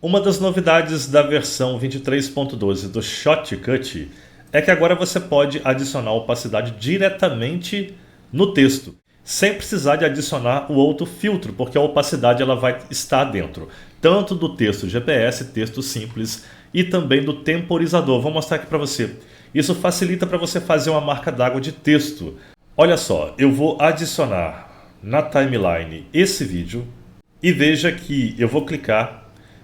Uma das novidades da versão 23.12 do Shotcut é que agora você pode adicionar opacidade diretamente no texto, sem precisar de adicionar o outro filtro, porque a opacidade ela vai estar dentro, tanto do texto GPS, texto simples, e também do temporizador. Vou mostrar aqui para você. Isso facilita para você fazer uma marca d'água de texto. Olha só, eu vou adicionar na timeline esse vídeo e veja que eu vou clicar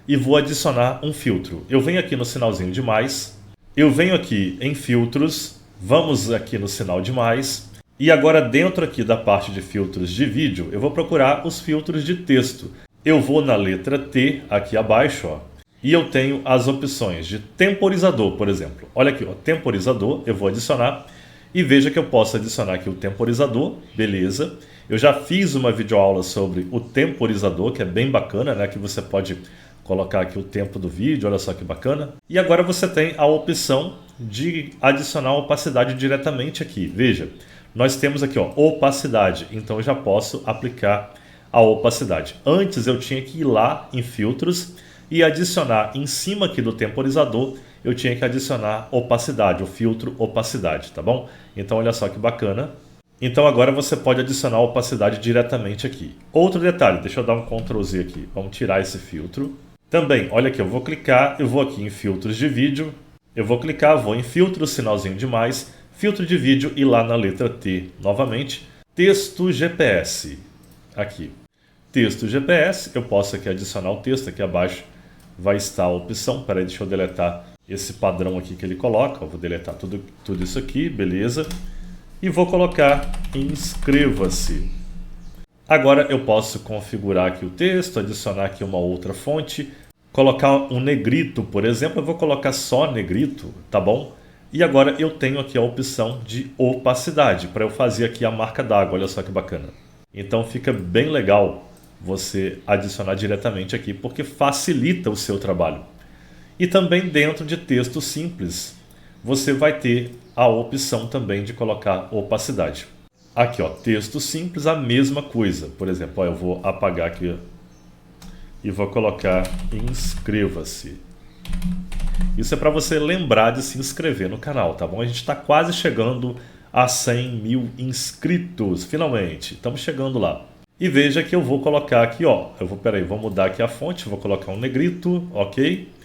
e vou adicionar um filtro. Eu venho aqui no sinalzinho de mais, eu venho aqui em filtros, vamos aqui no sinal de mais, e agora dentro aqui da parte de filtros de vídeo, eu vou procurar os filtros de texto. Eu vou na letra T aqui abaixo, ó, e eu tenho as opções de temporizador, por exemplo. Olha aqui, ó, temporizador, eu vou adicionar, e veja que eu posso adicionar aqui o temporizador, beleza. Eu já fiz uma videoaula sobre o temporizador, que é bem bacana, né, que você pode colocar aqui o tempo do vídeo, olha só que bacana. E agora você tem a opção de adicionar opacidade diretamente aqui. Veja, nós temos aqui ó, opacidade, então eu já posso aplicar a opacidade. Antes eu tinha que ir lá em filtros e adicionar em cima aqui do temporizador, eu tinha que adicionar opacidade, o filtro opacidade, tá bom? Então olha só que bacana. Então agora você pode adicionar a opacidade diretamente aqui. Outro detalhe, deixa eu dar um Ctrl Z aqui, vamos tirar esse filtro. Também, olha aqui, eu vou clicar, eu vou aqui em filtros de vídeo, eu vou clicar, vou em filtro, sinalzinho de mais, filtro de vídeo e lá na letra T, novamente, texto GPS, aqui. Texto GPS, eu posso aqui adicionar o texto, aqui abaixo vai estar a opção, peraí, deixa eu deletar esse padrão aqui que ele coloca, eu vou deletar tudo isso aqui, beleza, e vou colocar inscreva-se. Agora eu posso configurar aqui o texto, adicionar aqui uma outra fonte, colocar um negrito, por exemplo, eu vou colocar só negrito, tá bom? E agora eu tenho aqui a opção de opacidade, para eu fazer aqui a marca d'água, olha só que bacana. Então fica bem legal você adicionar diretamente aqui, porque facilita o seu trabalho. E também dentro de texto simples, você vai ter a opção também de colocar opacidade. Aqui, ó, texto simples, a mesma coisa. Por exemplo, ó, eu vou apagar aqui e vou colocar inscreva-se. Isso é para você lembrar de se inscrever no canal, tá bom? A gente está quase chegando a 100 mil inscritos, finalmente. Estamos chegando lá. E veja que eu vou colocar aqui, ó, vou mudar aqui a fonte, vou colocar um negrito, ok?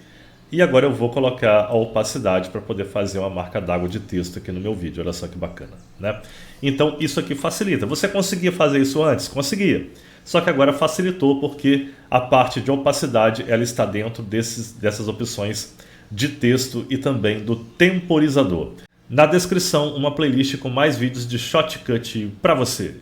E agora eu vou colocar a opacidade para poder fazer uma marca d'água de texto aqui no meu vídeo. Olha só que bacana, né? Então isso aqui facilita. Você conseguia fazer isso antes? Conseguia. Só que agora facilitou porque a parte de opacidade ela está dentro dessas opções de texto e também do temporizador. Na descrição, uma playlist com mais vídeos de Shotcut para você.